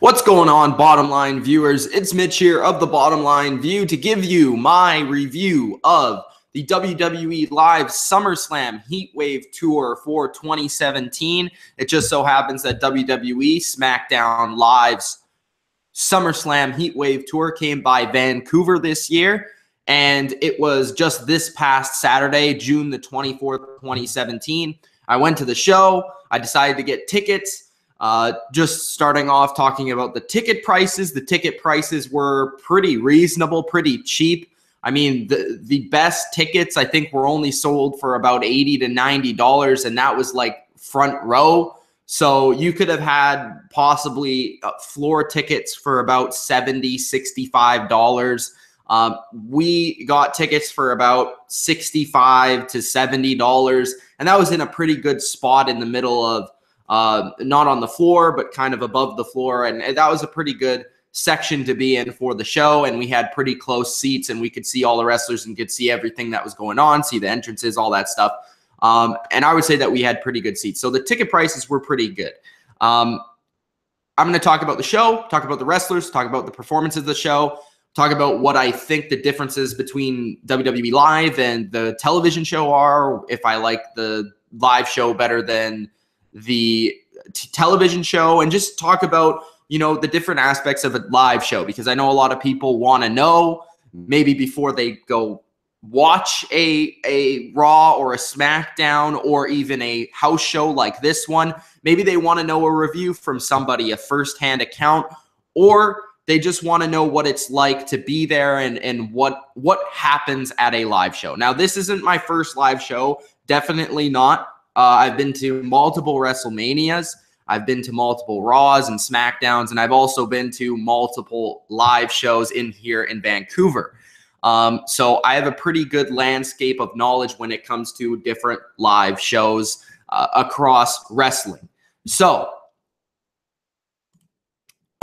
What's going on, Bottom Line viewers? It's Mitch here of the Bottom Line View to give you my review of the WWE Live SummerSlam Heatwave Tour for 2017. It just so happens that WWE Smackdown Live's SummerSlam Heatwave Tour came by Vancouver this year, and it was just this past Saturday, June the 24th, 2017. I went to the show. I decided to get tickets. Just starting off talking about the ticket prices. The ticket prices were pretty reasonable, pretty cheap. I mean, the best tickets I think were only sold for about $80 to $90, and that was like front row. So you could have had possibly floor tickets for about $70, $65. We got tickets for about $65 to $70, and that was in a pretty good spot in the middle of not on the floor, but kind of above the floor. And that was a pretty good section to be in for the show. And we had pretty close seats, and we could see all the wrestlers and could see everything that was going on, see the entrances, all that stuff. And I would say that we had pretty good seats. So the ticket prices were pretty good. I'm going to talk about the show, talk about the wrestlers, talk about the performances of the show, talk about what I think the differences between WWE Live and the television show are, if I like the live show better than the television show, and just talk about, you know, the different aspects of a live show, because I know a lot of people want to know, maybe before they go watch a Raw or a SmackDown or even a house show like this one, maybe they want to know a review from somebody, a first-hand account, or they just want to know what it's like to be there and what happens at a live show. Now, this isn't my first live show, definitely not. I've been to multiple WrestleManias. I've been to multiple Raws and SmackDowns, and I've also been to multiple live shows here in Vancouver. So I have a pretty good landscape of knowledge when it comes to different live shows across wrestling. So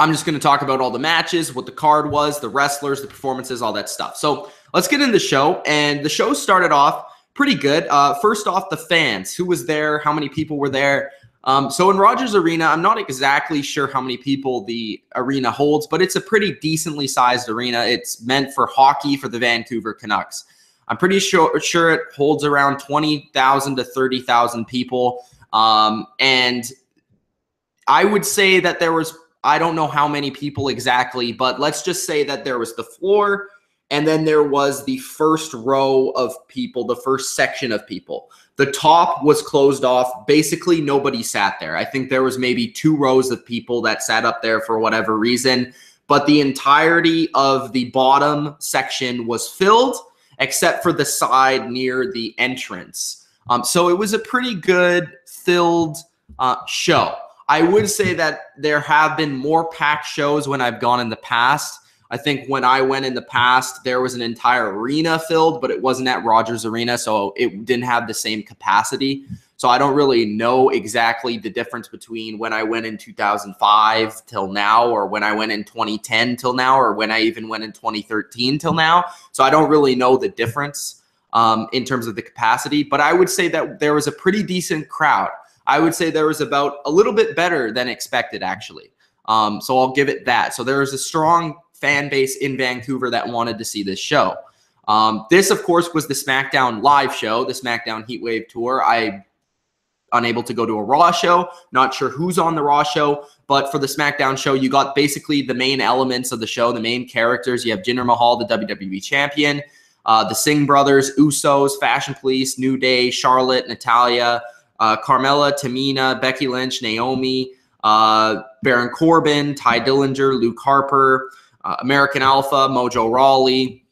I'm just going to talk about all the matches, what the card was, the wrestlers, the performances, all that stuff. So let's get into the show. And the show started off pretty good. First off, the fans. Who was there? How many people were there? So in Rogers Arena, I'm not exactly sure how many people the arena holds, but it's a pretty decently sized arena. It's meant for hockey for the Vancouver Canucks. I'm pretty sure it holds around 20,000 to 30,000 people. And I would say that there was, I don't know how many people exactly, but let's just say that there was the floor, and then there was the first row of people, the first section of people. The top was closed off. Basically, nobody sat there. I think there was maybe 2 rows of people that sat up there for whatever reason. But the entirety of the bottom section was filled, except for the side near the entrance. So it was a pretty good filled show. I would say that there have been more packed shows when I've gone in the past. I think when I went in the past, there was an entire arena filled, but it wasn't at Rogers Arena, so it didn't have the same capacity. So I don't really know exactly the difference between when I went in 2005 till now, or when I went in 2010 till now, or when I even went in 2013 till now. So I don't really know the difference in terms of the capacity, but I would say that there was a pretty decent crowd. I would say there was about a little bit better than expected, actually. So I'll give it that. So there was a strong fan base in Vancouver that wanted to see this show. This, of course, was the Smackdown Live Show, the Smackdown Heatwave Tour. I'm unable to go to a Raw show. Not sure who's on the Raw show, but for the Smackdown show, you got basically the main elements of the show, the main characters. You have Jinder Mahal, the WWE champion, the Singh brothers, Usos, Fashion Police, New Day, Charlotte, Natalya, Carmella, Tamina, Becky Lynch, Naomi, Baron Corbin, Ty Dillinger, Luke Harper, American Alpha, Mojo Rawley.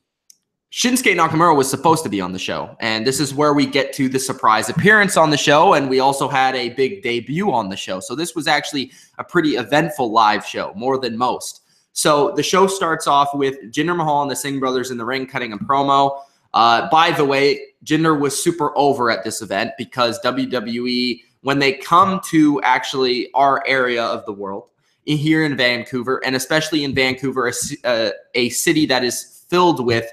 Shinsuke Nakamura was supposed to be on the show, and this is where we get to the surprise appearance on the show, and we also had a big debut on the show. So this was actually a pretty eventful live show, more than most. So the show starts off with Jinder Mahal and the Singh brothers in the ring cutting a promo. By the way, Jinder was super over at this event because WWE, when they come to actually our area of the world, here in Vancouver, and especially in Vancouver, a city that is filled with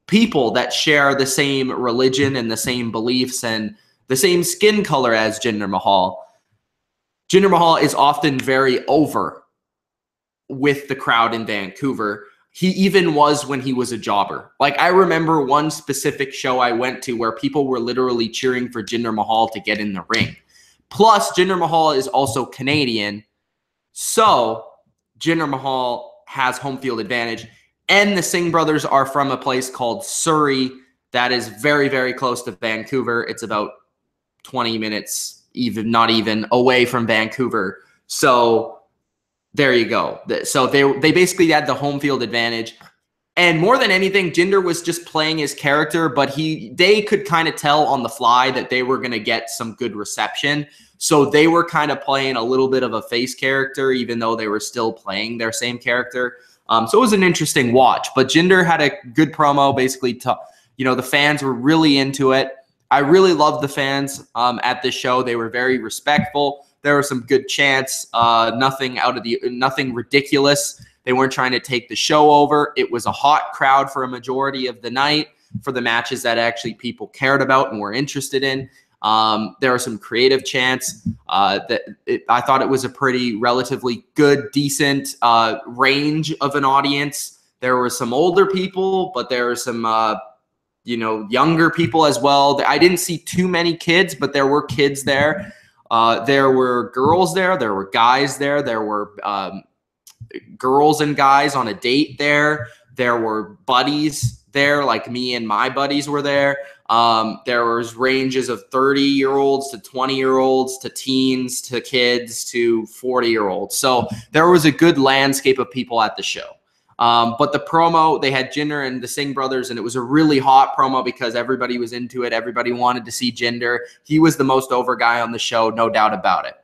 people that share the same religion and the same beliefs and the same skin color as Jinder Mahal. Jinder Mahal is often very over with the crowd in Vancouver. He even was when he was a jobber. Like, I remember one specific show I went to where people were literally cheering for Jinder Mahal to get in the ring. Plus, Jinder Mahal is also Canadian, so Jinder Mahal has home field advantage. And the Singh brothers are from a place called Surrey that is very, very close to Vancouver. It's about 20 minutes, not even, away from Vancouver. So there you go. So they basically had the home field advantage. And more than anything, Jinder was just playing his character, but they could kind of tell on the fly that they were going to get some good reception. So they were kind of playing a little bit of a face character, even though they were still playing their same character. So it was an interesting watch. But Jinder had a good promo, basically. The fans were really into it. I really loved the fans at this show. They were very respectful. There were some good chants. Nothing ridiculous. They weren't trying to take the show over. It was a hot crowd for a majority of the night for the matches that actually people cared about and were interested in. There were some creative chants. I thought it was a pretty relatively good, decent range of an audience. There were some older people, but there were some younger people as well. I didn't see too many kids, but there were kids there. There were girls there. There were guys there. There were girls and guys on a date there. There were buddies there, like me and my buddies were there. There was ranges of 30-year-olds to 20-year-olds to teens to kids to 40-year-olds. So there was a good landscape of people at the show. But the promo, they had Jinder and the Singh brothers, and it was a really hot promo because everybody was into it. Everybody wanted to see Jinder. He was the most over guy on the show, no doubt about it.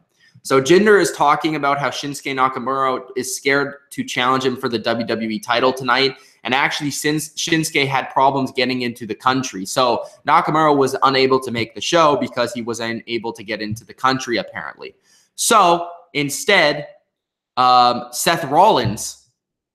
So Jinder is talking about how Shinsuke Nakamura is scared to challenge him for the WWE title tonight. And actually, since Shinsuke had problems getting into the country. So Nakamura was unable to make the show because he was unable to get into the country, apparently. So instead, Seth Rollins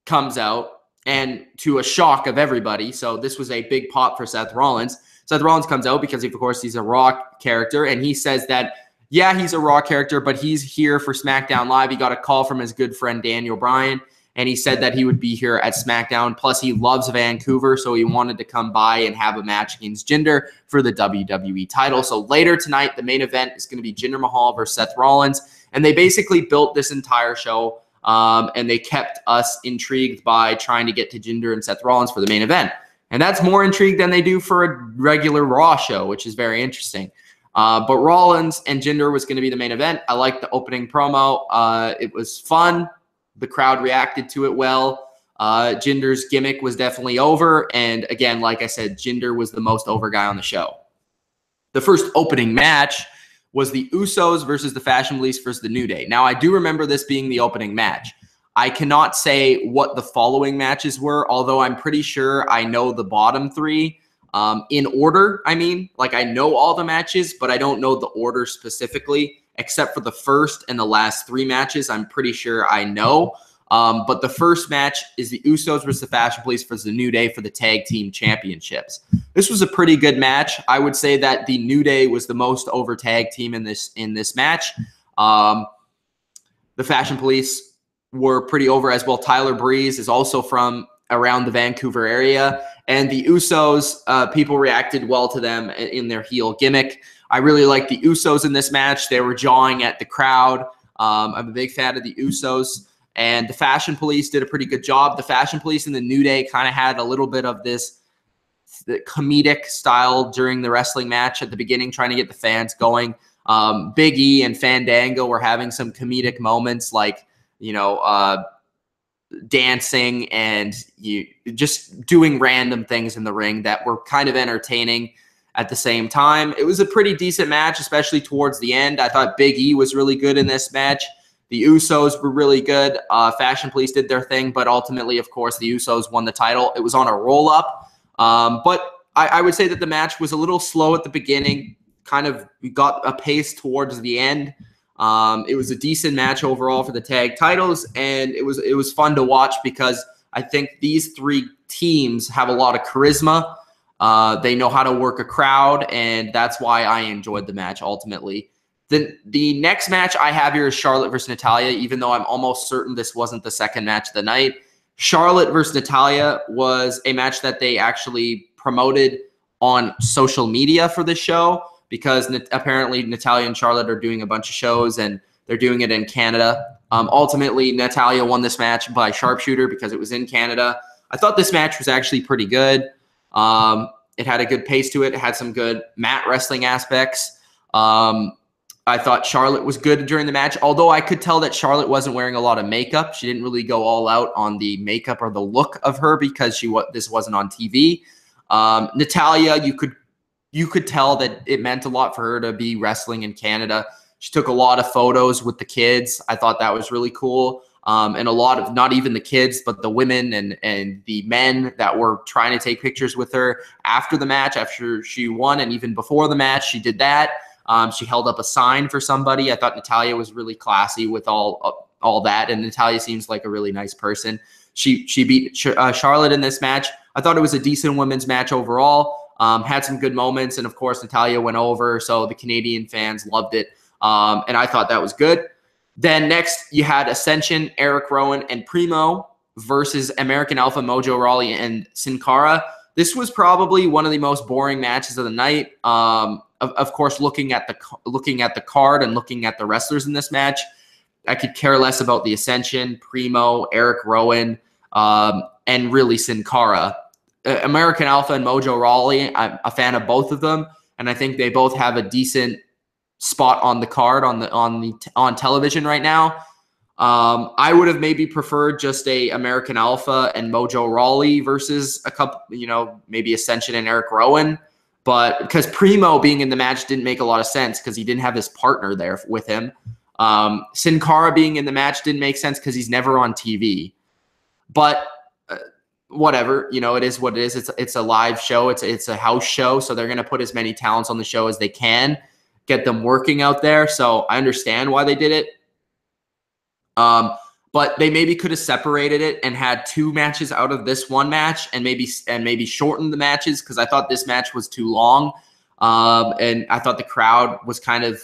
comes out, and to a shock of everybody, so this was a big pop for Seth Rollins. Seth Rollins comes out because, of course, he's a Raw character, and he says that, yeah, he's a Raw character, but he's here for Smackdown Live. He got a call from his good friend Daniel Bryan, and he said that he would be here at Smackdown. Plus, he loves Vancouver, so he wanted to come by and have a match against Jinder for the WWE title. So later tonight, the main event is going to be Jinder Mahal versus Seth Rollins, and they basically built this entire show, and they kept us intrigued by trying to get to Jinder and Seth Rollins for the main event. And that's more intrigue than they do for a regular Raw show, which is very interesting. But Rollins and Jinder was going to be the main event. I liked the opening promo. It was fun. The crowd reacted to it well. Jinder's gimmick was definitely over. And again, like I said, Jinder was the most over guy on the show. The first opening match was the Usos versus the Fashion Police versus the New Day. Now, I do remember this being the opening match. I cannot say what the following matches were, although I'm pretty sure I know the bottom three. In order, I mean, like I know all the matches, but I don't know the order specifically, except for the first and the last three matches. I'm pretty sure I know. But the first match is the Usos versus the Fashion Police versus the New Day for the Tag Team Championships. This was a pretty good match. I would say that the New Day was the most over tag team in this match. The Fashion Police were pretty over as well. Tyler Breeze is also from around the Vancouver area. And the Usos, people reacted well to them in their heel gimmick. I really like the Usos in this match. They were jawing at the crowd. I'm a big fan of the Usos. And the Fashion Police did a pretty good job. The Fashion Police and the New Day kind of had a little bit of this comedic style during the wrestling match at the beginning, trying to get the fans going. Big E and Fandango were having some comedic moments like, dancing and just doing random things in the ring that were kind of entertaining at the same time. It was a pretty decent match, especially towards the end. I thought Big E was really good in this match. The Usos were really good. Fashion Police did their thing, but ultimately, of course, the Usos won the title. It was on a roll-up. But I would say that the match was a little slow at the beginning, kind of got a pace towards the end. It was a decent match overall for the tag titles, and it was fun to watch because I think these three teams have a lot of charisma. They know how to work a crowd, and that's why I enjoyed the match ultimately. The next match I have here is Charlotte versus Natalya, even though I'm almost certain this wasn't the second match of the night. Charlotte versus Natalya was a match that they actually promoted on social media for this show because apparently Natalya and Charlotte are doing a bunch of shows and they're doing it in Canada. Ultimately, Natalya won this match by sharpshooter because it was in Canada. I thought this match was actually pretty good. It had a good pace to it. It had some good mat wrestling aspects. I thought Charlotte was good during the match, although I could tell that Charlotte wasn't wearing a lot of makeup. She didn't really go all out on the makeup or the look of her because this wasn't on TV. Natalya, you could tell that it meant a lot for her to be wrestling in Canada. She took a lot of photos with the kids. I thought that was really cool. And a lot of, not even the kids, but the women and the men that were trying to take pictures with her after the match, after she won, and even before the match, she did that. She held up a sign for somebody. I thought Natalya was really classy with all that, and Natalya seems like a really nice person. She beat Charlotte in this match. I thought it was a decent women's match overall. Had some good moments, and of course Natalya went over, so the Canadian fans loved it, and I thought that was good. Then next you had Ascension, Eric Rowan, and Primo versus American Alpha, Mojo Rawley, and Sin Cara. This was probably one of the most boring matches of the night. Of course, looking at the card and looking at the wrestlers in this match, I could care less about the Ascension, Primo, Eric Rowan, and really Sin Cara. American Alpha and Mojo Rawley, I'm a fan of both of them, and I think they both have a decent spot on the card on television right now. I would have maybe preferred just a American Alpha and Mojo Rawley versus a couple, maybe Ascension and Eric Rowan. But because Primo being in the match didn't make a lot of sense because he didn't have his partner there with him. Sin Cara being in the match didn't make sense because he's never on TV. But whatever, it is what it is. It's a live show. It's a house show, so they're going to put as many talents on the show as they can, get them working out there. So I understand why they did it. But they maybe could have separated it and had two matches out of this one match and maybe shortened the matches because I thought this match was too long. And I thought the crowd was kind of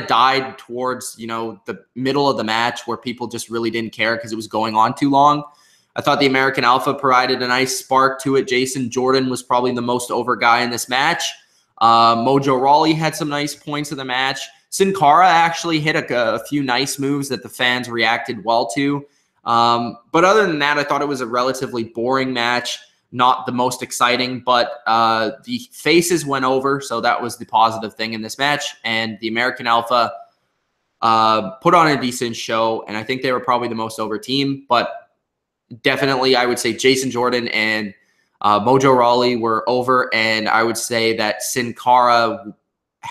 died towards, the middle of the match where people just really didn't care because it was going on too long. I thought the American Alpha provided a nice spark to it. Jason Jordan was probably the most over guy in this match. Mojo Rawley had some nice points of the match. Sin Cara actually hit a few nice moves that the fans reacted well to. But other than that, I thought it was a relatively boring match, not the most exciting, but the faces went over, so that was the positive thing in this match. And the American Alpha put on a decent show, and I think they were probably the most over team. But definitely, I would say Jason Jordan and Mojo Rawley were over, and I would say that Sin Cara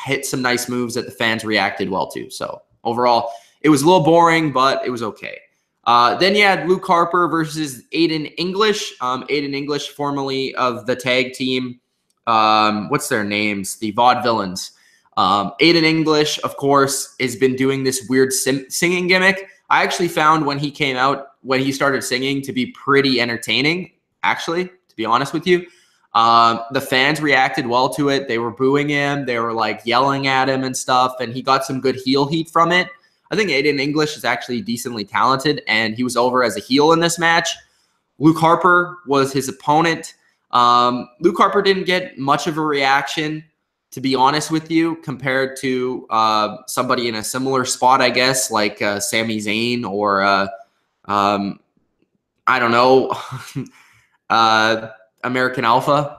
hit some nice moves that the fans reacted well to. So overall, it was a little boring, but it was okay. Then you had Luke Harper versus Aiden English. Aiden English, formerly of the tag team. What's their names? The Vaudevillains. Aiden English, of course, has been doing this weird singing gimmick. I actually found when he came out, when he started singing, to be pretty entertaining, actually, to be honest with you. The fans reacted well to it. They were booing him. They were like yelling at him and stuff, and he got some good heel heat from it. I think Aiden English is actually decently talented, and he was over as a heel in this match. Luke Harper was his opponent. Luke Harper didn't get much of a reaction, to be honest with you, compared to somebody in a similar spot, I guess, like Sami Zayn or I don't know, American Alpha.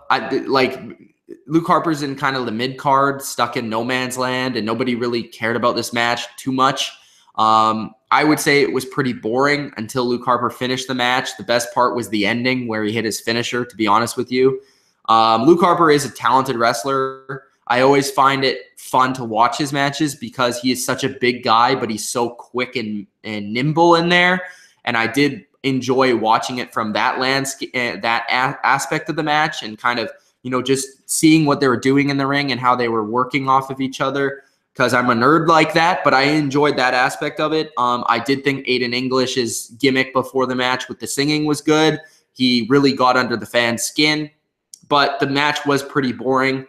Luke Harper's in kind of the mid card, stuck in no man's land, and nobody really cared about this match too much. I would say it was pretty boring until Luke Harper finished the match. The best part was the ending where he hit his finisher, to be honest with you. Luke Harper is a talented wrestler. I always find it fun to watch his matches because he is such a big guy, but he's so quick and nimble in there. And I did enjoy watching it from that landscape, that aspect of the match, and kind of, just seeing what they were doing in the ring and how they were working off of each other, because I'm a nerd like that, but I enjoyed that aspect of it. I did think Aiden English's gimmick before the match with the singing was good. He really got under the fans' skin, but the match was pretty boring.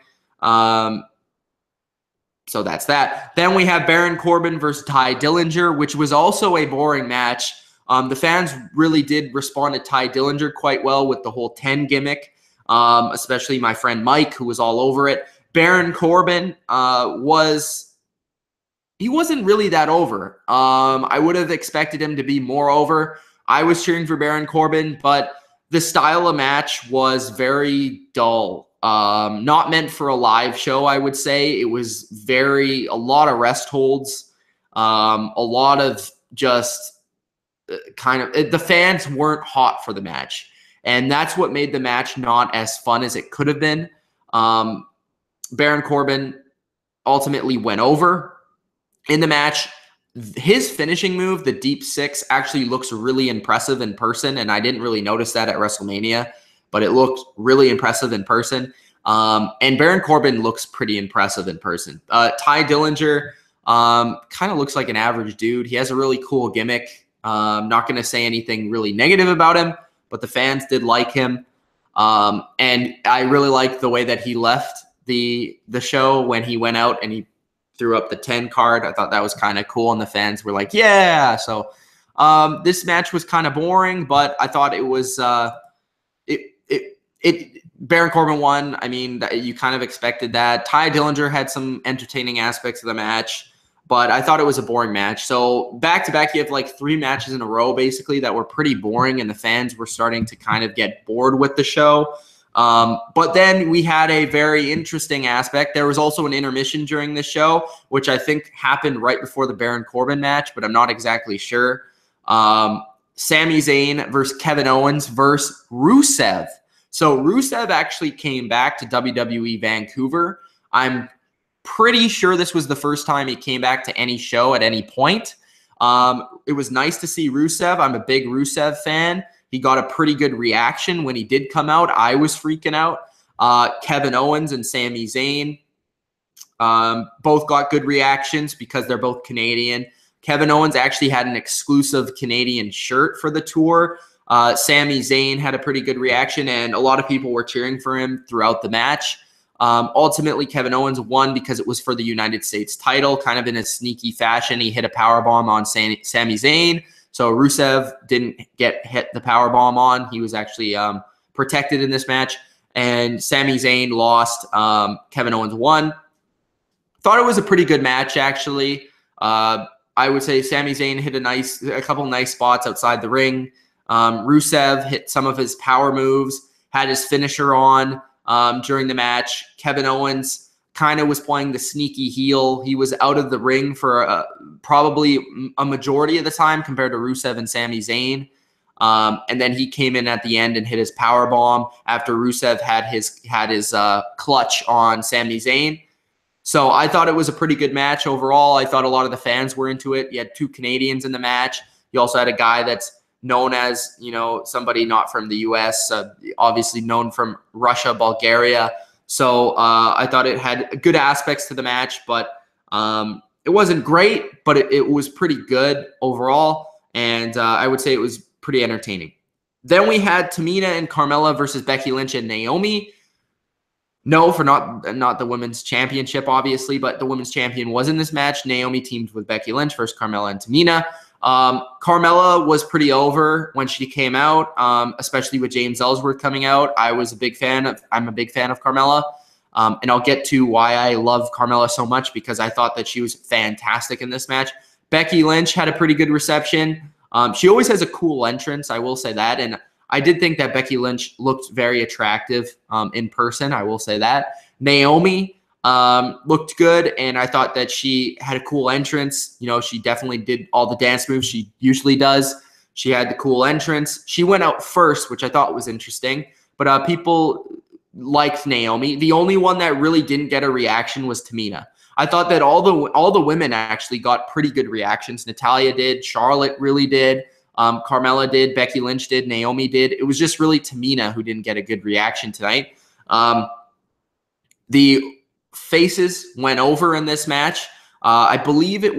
So that's that. Then we have Baron Corbin versus Ty Dillinger, which was also a boring match. The fans really did respond to Ty Dillinger quite well with the whole 10 gimmick, especially my friend Mike, who was all over it. Baron Corbin he wasn't really that over. I would have expected him to be more over. I was cheering for Baron Corbin, but the style of match was very dull. Not meant for a live show, I would say. It was a lot of rest holds, a lot of just the fans weren't hot for the match. And that's what made the match not as fun as it could have been. Baron Corbin ultimately went over in the match. His finishing move, the Deep Six, actually looks really impressive in person, and I didn't really notice that at WrestleMania, but it looked really impressive in person. And Baron Corbin looks pretty impressive in person. Ty Dillinger kind of looks like an average dude. He has a really cool gimmick. I'm not going to say anything really negative about him, but the fans did like him. And I really liked the way that he left the show when he went out and he threw up the 10 card. I thought that was kind of cool, and the fans were like, yeah. So this match was kind of boring, but I thought it was Baron Corbin won. I mean, you kind of expected that. Ty Dillinger had some entertaining aspects of the match, but I thought it was a boring match. So back-to-back, you have like 3 matches in a row, basically, that were pretty boring, and the fans were starting to kind of get bored with the show. But then we had a very interesting aspect. There was also an intermission during the show, which I think happened right before the Baron Corbin match, but I'm not exactly sure. Sami Zayn versus Kevin Owens versus Rusev. So Rusev actually came back to WWE Vancouver. I'm pretty sure this was the first time he came back to any show at any point. It was nice to see Rusev. I'm a big Rusev fan. He got a pretty good reaction when he did come out. I was freaking out. Kevin Owens and Sami Zayn both got good reactions because they're both Canadian. Kevin Owens actually had an exclusive Canadian shirt for the tour. Sami Zayn had a pretty good reaction, and a lot of people were cheering for him throughout the match. Ultimately, Kevin Owens won because it was for the United States title, kind of in a sneaky fashion. He hit a powerbomb on Sami Zayn. So Rusev didn't get hit the powerbomb on. He was actually protected in this match. And Sami Zayn lost. Kevin Owens won. Thought it was a pretty good match, actually. I would say Sami Zayn hit a couple nice spots outside the ring. Rusev hit some of his power moves, had his finisher on during the match. Kevin Owens kind of was playing the sneaky heel. He was out of the ring for probably a majority of the time compared to Rusev and Sami Zayn. And then he came in at the end and hit his power bomb after Rusev had his clutch on Sami Zayn. So I thought it was a pretty good match overall. I thought a lot of the fans were into it. You had 2 Canadians in the match. You also had a guy that's known as, somebody not from the U.S., obviously known from Russia, Bulgaria. So I thought it had good aspects to the match, but it wasn't great, but it was pretty good overall. And I would say it was pretty entertaining. Then we had Tamina and Carmella versus Becky Lynch and Naomi. No, for not the women's championship, obviously, but the women's champion was in this match. Naomi teamed with Becky Lynch versus Carmella and Tamina. Carmella was pretty over when she came out, especially with James Ellsworth coming out. I'm a big fan of Carmella. And I'll get to why I love Carmella so much, because I thought that she was fantastic in this match. Becky Lynch had a pretty good reception. She always has a cool entrance, I will say that. And I did think that Becky Lynch looked very attractive in person, I will say that. Naomi looked good, and I thought that she had a cool entrance. She definitely did all the dance moves she usually does. She had the cool entrance. She went out first, which I thought was interesting, but people liked Naomi. The only one that really didn't get a reaction was Tamina. I thought that all the women actually got pretty good reactions. Natalya did, Charlotte really did, Carmella did, Becky Lynch did, Naomi did. It was just really Tamina who didn't get a good reaction tonight. The faces went over in this match. I believe it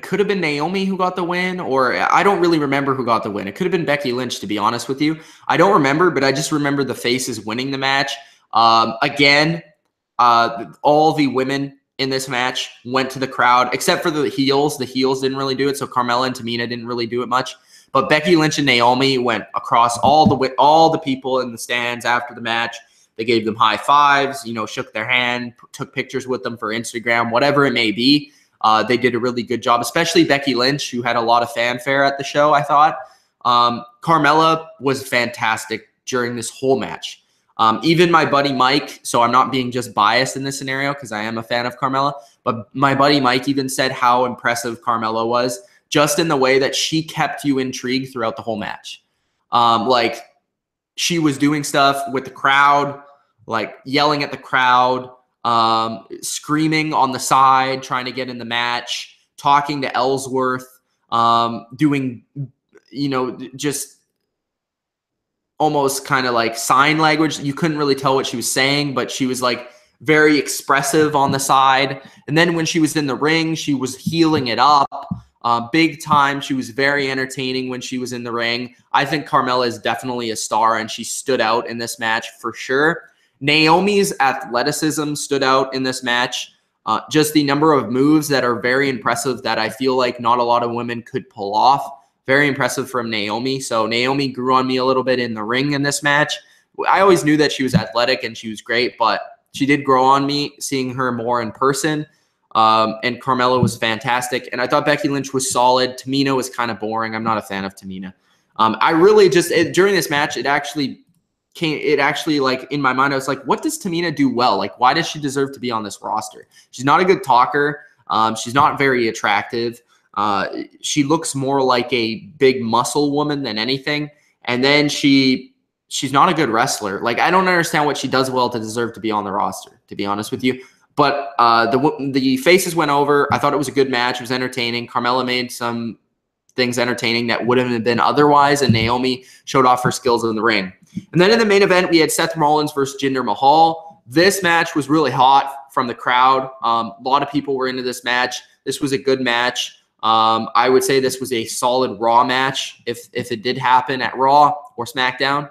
could have been Naomi who got the win, or I don't really remember who got the win. It could have been Becky Lynch, to be honest with you. I don't remember, but I just remember the faces winning the match. Again, all the women in this match went to the crowd, except for the heels. The heels didn't really do it, so Carmella and Tamina didn't really do it much. But Becky Lynch and Naomi went across all the people in the stands after the match. They gave them high fives, shook their hand, took pictures with them for Instagram, whatever it may be. They did a really good job, especially Becky Lynch, who had a lot of fanfare at the show, I thought. Carmella was fantastic during this whole match. Even my buddy Mike, so I'm not being just biased in this scenario because I am a fan of Carmella, but my buddy Mike even said how impressive Carmella was just in the way that she kept you intrigued throughout the whole match. Like she was doing stuff with the crowd, like yelling at the crowd, screaming on the side, trying to get in the match, talking to Ellsworth, doing, just almost kind of like sign language. You couldn't really tell what she was saying, but she was like very expressive on the side. And then when she was in the ring, she was healing it up big time. She was very entertaining when she was in the ring. I think Carmella is definitely a star, and she stood out in this match for sure. Naomi's athleticism stood out in this match. Just the number of moves that are very impressive that I feel like not a lot of women could pull off. Very impressive from Naomi. So Naomi grew on me a little bit in the ring in this match. I always knew that she was athletic and she was great, but she did grow on me seeing her more in person. And Carmella was fantastic. And I thought Becky Lynch was solid. Tamina was kind of boring. I'm not a fan of Tamina. I really just, during this match, it actually like in my mind, I was like, what does Tamina do well? Like, why does she deserve to be on this roster? She's not a good talker. She's not very attractive. She looks more like a big muscle woman than anything. And then she's not a good wrestler. Like, I don't understand what she does well to deserve to be on the roster, to be honest with you. But the faces went over. I thought it was a good match. It was entertaining. Carmella made some things entertaining that wouldn't have been otherwise, and Naomi showed off her skills in the ring. And then in the main event, we had Seth Rollins versus Jinder Mahal. This match was really hot from the crowd. A lot of people were into this match. This was a good match. I would say this was a solid Raw match if it did happen at Raw or SmackDown.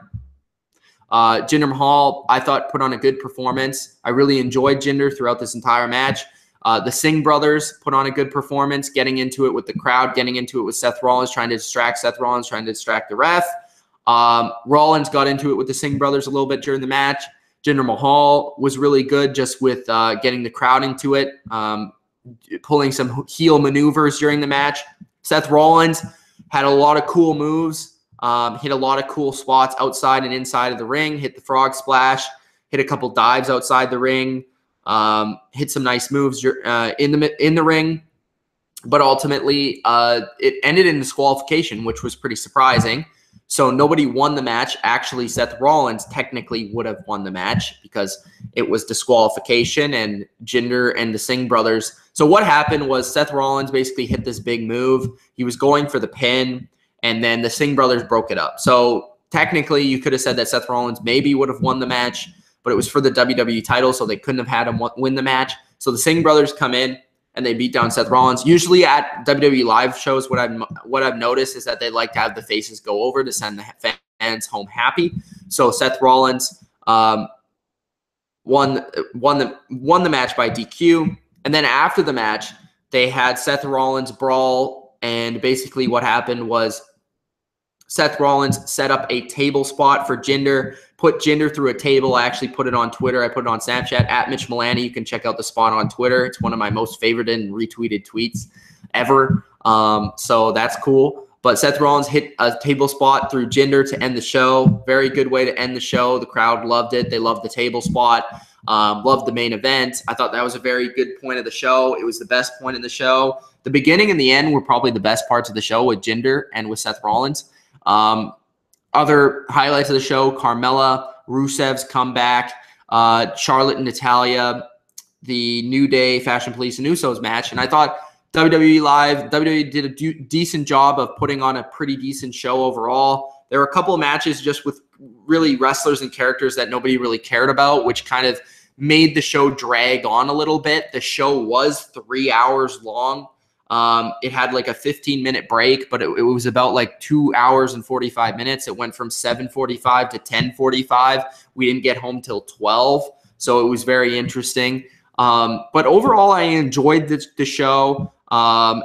Jinder Mahal, I thought, put on a good performance. I really enjoyed Jinder throughout this entire match. The Singh brothers put on a good performance, getting into it with the crowd, getting into it with Seth Rollins, trying to distract Seth Rollins, trying to distract the ref. Rollins got into it with the Singh brothers a little bit during the match. Jinder Mahal was really good just with getting the crowd into it, pulling some heel maneuvers during the match. Seth Rollins had a lot of cool moves, hit a lot of cool spots outside and inside of the ring, hit the frog splash, hit a couple dives outside the ring, hit some nice moves in the ring. But ultimately, it ended in disqualification, which was pretty surprising. So nobody won the match. Actually, Seth Rollins technically would have won the match because it was disqualification and Jinder and the Singh brothers. So what happened was Seth Rollins basically hit this big move. He was going for the pin, and then the Singh brothers broke it up. So technically, you could have said that Seth Rollins maybe would have won the match, but it was for the WWE title, so they couldn't have had him win the match. So the Singh brothers come in, and they beat down Seth Rollins. Usually at WWE Live shows, what I've noticed is that they like to have the faces go over to send the fans home happy. So Seth Rollins won the match by DQ. And then after the match, they had Seth Rollins brawl, and basically what happened was Seth Rollins set up a table spot for Jinder, put Jinder through a table. I actually put it on Twitter. I put it on Snapchat, at Mitch Milani. You can check out the spot on Twitter. It's one of my most favorited and retweeted tweets ever. So that's cool. But Seth Rollins hit a table spot through Jinder to end the show. Very good way to end the show. The crowd loved it. They loved the table spot. Loved the main event. I thought that was a very good point of the show. It was the best point in the show. The beginning and the end were probably the best parts of the show with Jinder and with Seth Rollins. Other highlights of the show: Carmella, Rusev's comeback, Charlotte and Natalya, the New Day, Fashion Police, and Usos match. And I thought WWE did a decent job of putting on a pretty decent show overall. There were a couple of matches just with really wrestlers and characters that nobody really cared about, which kind of made the show drag on a little bit. The show was 3 hours long. It had like a 15-minute break, but it was about like 2 hours and 45 minutes. It went from 7:45 to 10:45. We didn't get home till 12. So it was very interesting. But overall, I enjoyed the show.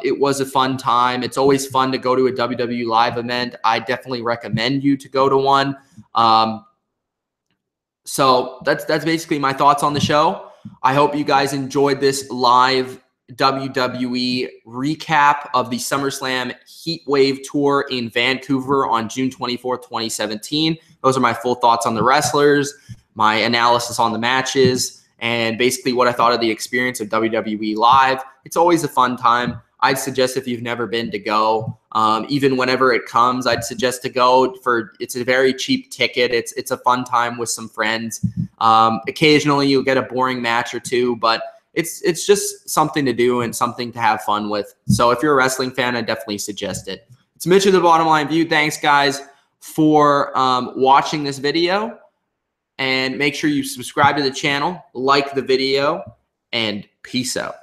It was a fun time. It's always fun to go to a WWE Live event. I definitely recommend you to go to one. So that's basically my thoughts on the show. I hope you guys enjoyed this live WWE recap of the SummerSlam Heatwave Tour in Vancouver on June 24th, 2017. Those are my full thoughts on the wrestlers, my analysis on the matches, and basically what I thought of the experience of WWE Live. It's always a fun time. I'd suggest if you've never been to go, even whenever it comes, I'd suggest to go. It's a very cheap ticket. It's a fun time with some friends. Occasionally you'll get a boring match or two, but it's just something to do and something to have fun with. So if you're a wrestling fan, I definitely suggest it. It's Mitch of the Bottom Line View. Thanks, guys, for watching this video. And make sure you subscribe to the channel, like the video, and peace out.